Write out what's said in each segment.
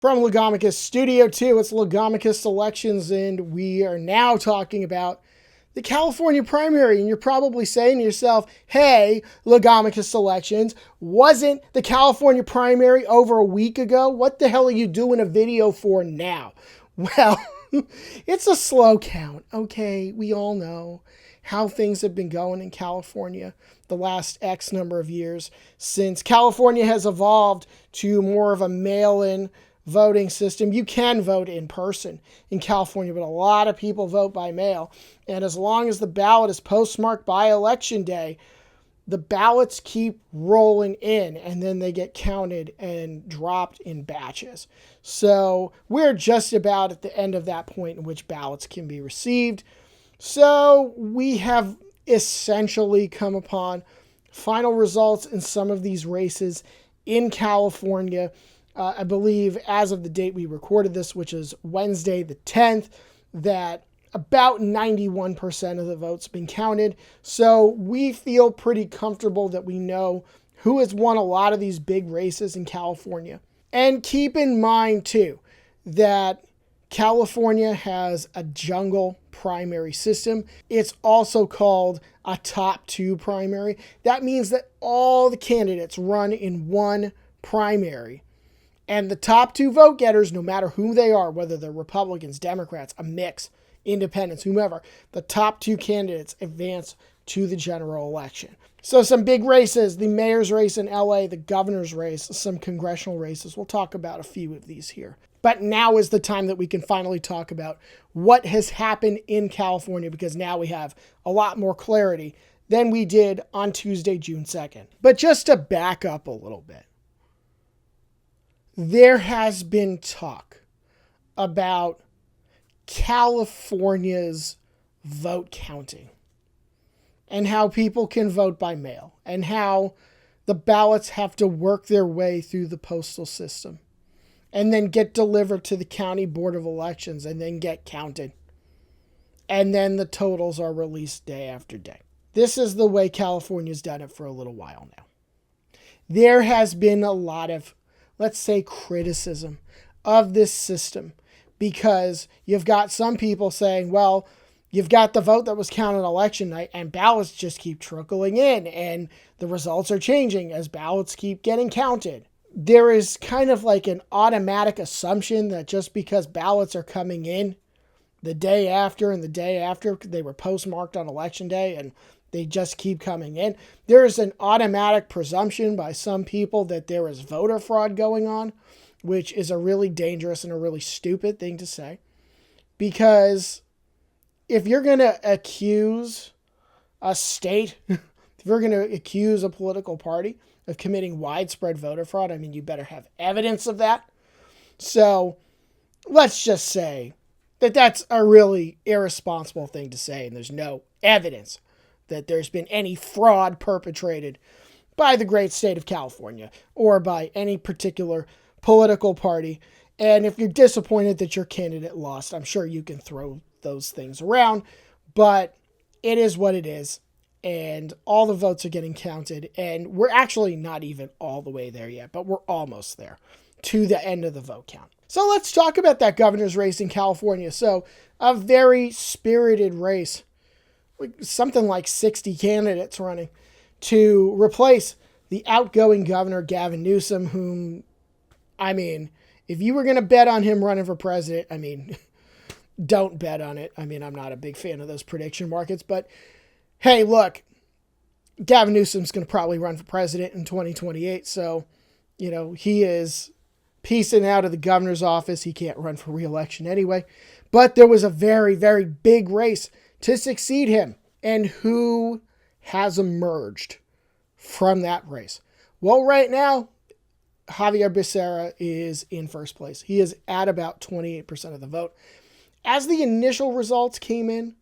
From Legomicus Studio 2, it's Legomicus Selections, and we are now talking about the California primary. And you're probably saying to yourself, hey, Legomicus Selections, wasn't the California primary over a week ago? What the hell are you doing a video for now? Well, it's a slow count, okay? We all know how things have been going in California the last X number of years since California has evolved to more of a mail-in voting system. You can vote in person in California, but a lot of people vote by mail. And as long as the ballot is postmarked by election day, the ballots keep rolling in and then they get counted and dropped in batches. So we're just about at the end of that point in which ballots can be received. So we have essentially come upon final results in some of these races in California. I believe as of the date we recorded this, which is Wednesday the 10th, that about 91% of the votes been counted. So we feel pretty comfortable that we know who has won a lot of these big races in California. And keep in mind, too, that California has a jungle primary system. It's also called a top two primary. That means that all the candidates run in one primary. And the top two vote getters, no matter who they are, whether they're Republicans, Democrats, a mix, independents, whomever, the top two candidates advance to the general election. So some big races, the mayor's race in LA, the governor's race, some congressional races. We'll talk about a few of these here. But now is the time that we can finally talk about what has happened in California, because now we have a lot more clarity than we did on Tuesday, June 2nd. But just to back up a little bit, there has been talk about California's vote counting and how people can vote by mail and how the ballots have to work their way through the postal system and then get delivered to the county board of elections and then get counted. And then the totals are released day after day. This is the way California's done it for a little while now. There has been a lot of, let's say, criticism of this system because you've got some people saying, well, you've got the vote that was counted election night and ballots just keep trickling in and the results are changing as ballots keep getting counted. There is kind of like an automatic assumption that just because ballots are coming in the day after and the day after they were postmarked on election day and they just keep coming in, there is an automatic presumption by some people that there is voter fraud going on, which is a really dangerous and a really stupid thing to say. Because if you're going to accuse a state, if you're going to accuse a political party of committing widespread voter fraud, I mean, you better have evidence of that. So let's just say that that's a really irresponsible thing to say, and there's no evidence that there's been any fraud perpetrated by the great state of California or by any particular political party. And if you're disappointed that your candidate lost, I'm sure you can throw those things around, but it is what it is. And all the votes are getting counted. And we're actually not even all the way there yet, but we're almost there to the end of the vote count. So let's talk about that governor's race in California. So a very spirited race, something like 60 candidates running to replace the outgoing governor, Gavin Newsom, whom, I mean, if you were going to bet on him running for president, I mean, don't bet on it. I mean, I'm not a big fan of those prediction markets, but hey, look, Gavin Newsom's going to probably run for president in 2028. So, he is piecing out of the governor's office. He can't run for re-election anyway, but there was a very, very big race to succeed him. And who has emerged from that race? Well, right now, Xavier Becerra is in first place. He is at about 28% of the vote. As the initial results came in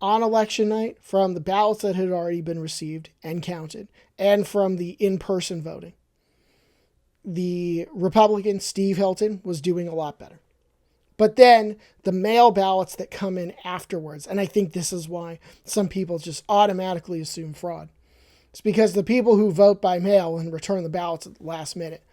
on election night from the ballots that had already been received and counted, and from the in-person voting, the Republican, Steve Hilton, was doing a lot better. But then the mail ballots that come in afterwards, and I think this is why some people just automatically assume fraud. It's because the people who vote by mail and return the ballots at the last minute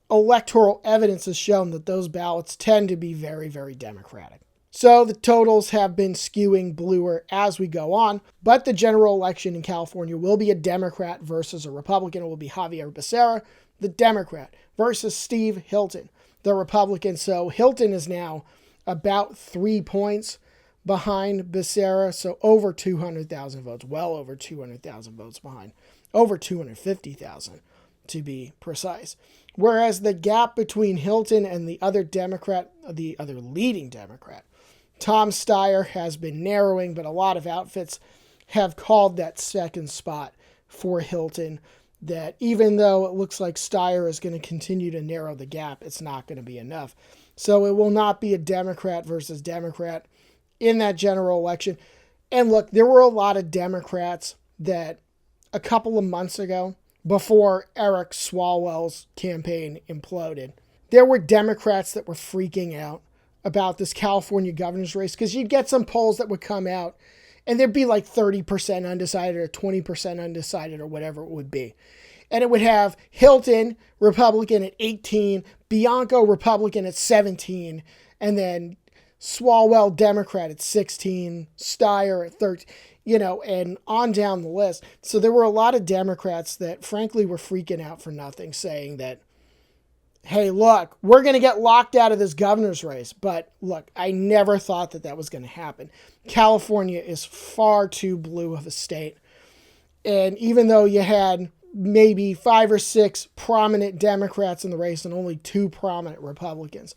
electoral evidence has shown that those ballots tend to be very, very Democratic. So the totals have been skewing bluer as we go on, but the general election in California will be a Democrat versus a Republican. It will be Xavier Becerra, the Democrat, versus Steve Hilton, the Republican. So Hilton is now about 3 points behind Becerra, so over 200,000 votes, well over 200,000 votes behind, over 250,000 to be precise. Whereas the gap between Hilton and the other leading Democrat, Tom Steyer, has been narrowing, but a lot of outfits have called that second spot for Hilton, that even though it looks like Steyer is going to continue to narrow the gap, it's not going to be enough. So it will not be a Democrat versus Democrat in that general election. And look, there were a lot of Democrats that a couple of months ago, before Eric Swalwell's campaign imploded, there were Democrats that were freaking out about this California governor's race, because you'd get some polls that would come out and there'd be like 30% undecided or 20% undecided or whatever it would be. And it would have Hilton, Republican, at 18, Bianco, Republican, at 17, and then Swalwell, Democrat, at 16, Steyer at 13, and on down the list. So there were a lot of Democrats that frankly were freaking out for nothing, saying that, hey, look, we're going to get locked out of this governor's race. But look, I never thought that was going to happen. California is far too blue of a state. And even though you had maybe 5 or 6 prominent Democrats in the race and only 2 prominent Republicans,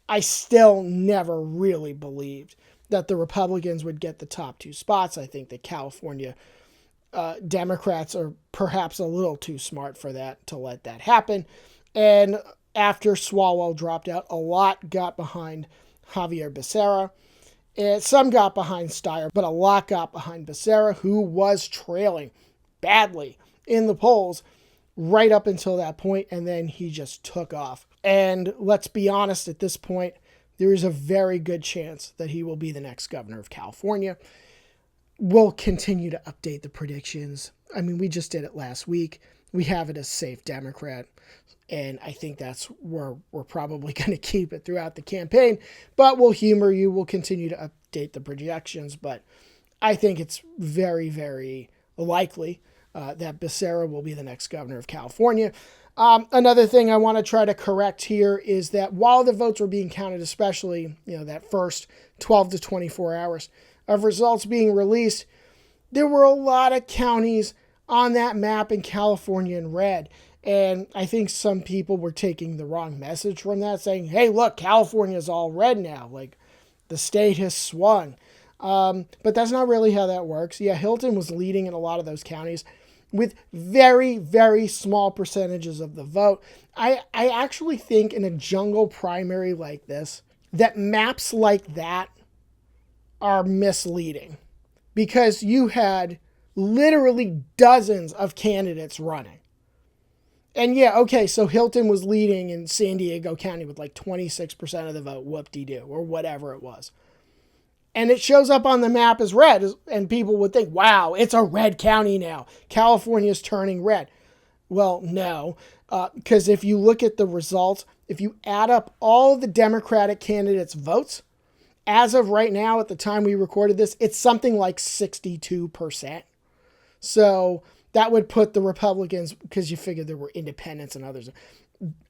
I still never really believed that the Republicans would get the top 2 spots. I think that California Democrats are perhaps a little too smart for that, to let that happen. And after Swalwell dropped out, a lot got behind Xavier Becerra. And some got behind Steyer, but a lot got behind Becerra, who was trailing badly in the polls right up until that point, and then he just took off. And let's be honest, at this point, there is a very good chance that he will be the next governor of California. We'll continue to update the predictions. I mean, we just did it last week. We have it as safe Democrat, and I think that's where we're probably going to keep it throughout the campaign. But we'll humor you. We'll continue to update the projections, but I think it's very, very likely that Becerra will be the next governor of California. Another thing I want to try to correct here is that while the votes were being counted, especially that first 12 to 24 hours of results being released, there were a lot of counties on that map in California in red. And I think some people were taking the wrong message from that, saying, hey, look, California's all red now. Like, the state has swung. But that's not really how that works. Yeah, Hilton was leading in a lot of those counties with very, very small percentages of the vote. I actually think in a jungle primary like this, that maps like that are misleading, because you had literally dozens of candidates running. And yeah, okay, so Hilton was leading in San Diego County with like 26% of the vote, whoop-de-doo, or whatever it was. And it shows up on the map as red, and people would think, wow, it's a red county now. California's turning red. Well, no, because if you look at the results, if you add up all the Democratic candidates' votes, as of right now, at the time we recorded this, it's something like 62%. So that would put the Republicans, because you figure there were independents and others,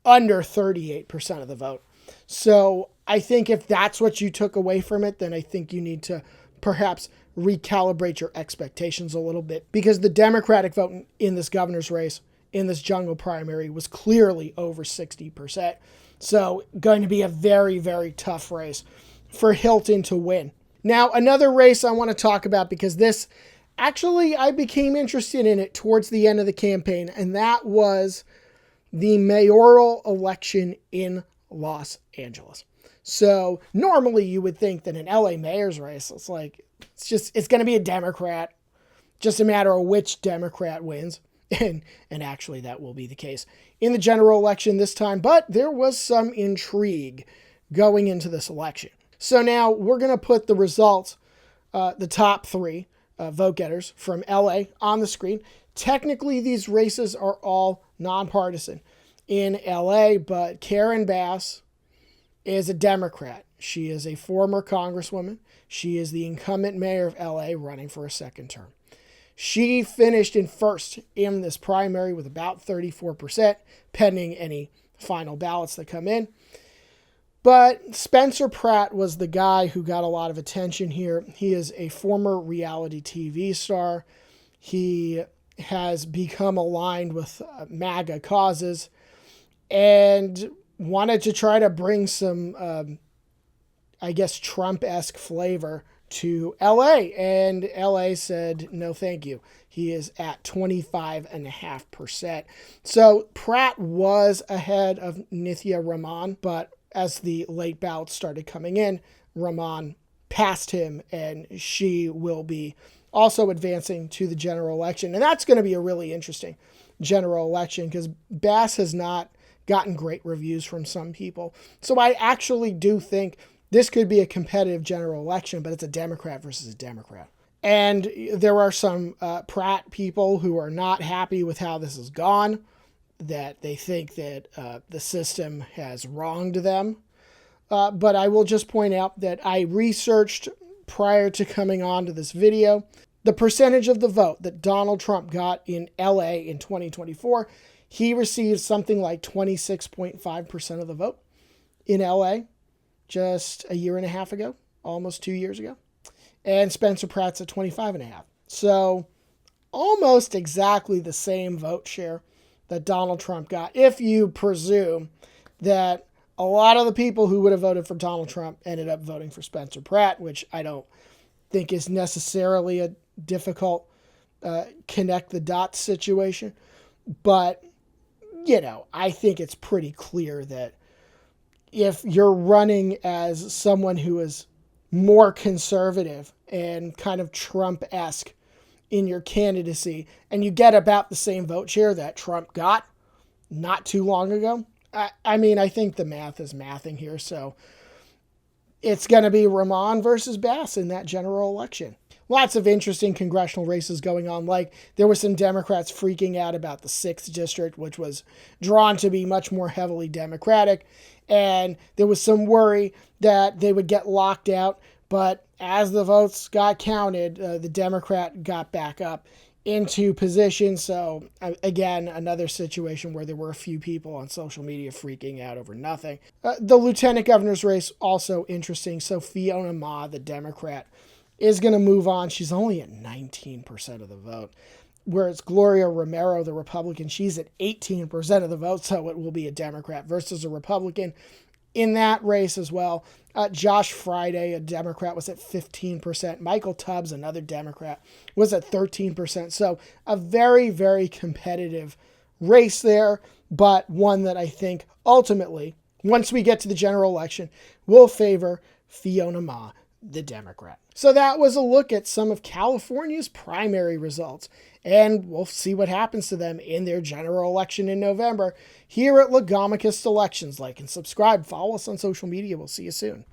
under 38% of the vote. So I think if that's what you took away from it, then I think you need to perhaps recalibrate your expectations a little bit, because the Democratic vote in this governor's race, in this jungle primary, was clearly over 60%. So going to be a very, very tough race for Hilton to win. Now, another race I want to talk about, because this, actually, I became interested in it towards the end of the campaign, and that was the mayoral election in Los Angeles. So normally you would think that an LA mayor's race, it's going to be a Democrat, just a matter of which Democrat wins. And actually that will be the case in the general election this time, but there was some intrigue going into this election. So now we're going to put the results, the top 3 vote getters from LA on the screen. Technically, these races are all nonpartisan. in LA, but Karen Bass is a Democrat. She is a former congresswoman. She is the incumbent mayor of LA running for a second term. She finished in first in this primary with about 34%, pending any final ballots that come in. But Spencer Pratt was the guy who got a lot of attention here. He is a former reality TV star. He has become aligned with MAGA causes and wanted to try to bring some, Trump-esque flavor to LA. And LA said, no, thank you. He is at 25.5%. So Pratt was ahead of Nithya Raman, but as the late ballots started coming in, Raman passed him, and she will be also advancing to the general election. And that's going to be a really interesting general election because Bass has not gotten great reviews from some people. So I actually do think this could be a competitive general election, but it's a Democrat versus a Democrat. And there are some Pratt people who are not happy with how this has gone, that they think that the system has wronged them. But I will just point out that I researched prior to coming on to this video the percentage of the vote that Donald Trump got in LA in 2024. He received something like 26.5% of the vote in LA just a year and a half ago, almost 2 years ago. And Spencer Pratt's at 25.5%. So almost exactly the same vote share that Donald Trump got, if you presume that a lot of the people who would have voted for Donald Trump ended up voting for Spencer Pratt, which I don't think is necessarily a difficult connect the dots situation. But, I think it's pretty clear that if you're running as someone who is more conservative and kind of Trump-esque in your candidacy, and you get about the same vote share that Trump got not too long ago, I think the math is mathing here. So it's going to be Raman versus Bass in that general election. Lots of interesting congressional races going on. Like, there were some Democrats freaking out about the 6th district, which was drawn to be much more heavily Democratic. And there was some worry that they would get locked out. But as the votes got counted, the Democrat got back up into position. So, again, another situation where there were a few people on social media freaking out over nothing. The lieutenant governor's race, also interesting. So Fiona Ma, the Democrat, is going to move on. She's only at 19% of the vote. Whereas Gloria Romero, the Republican, she's at 18% of the vote. So it will be a Democrat versus a Republican in that race as well. Josh Friday, a Democrat, was at 15%. Michael Tubbs, another Democrat, was at 13%. So a very, very competitive race there, but one that I think ultimately, once we get to the general election, will favor Fiona Ma, the Democrat. So that was a look at some of California's primary results, and we'll see what happens to them in their general election in November here at Legomicus Elections. Like and subscribe, follow us on social media. We'll see you soon.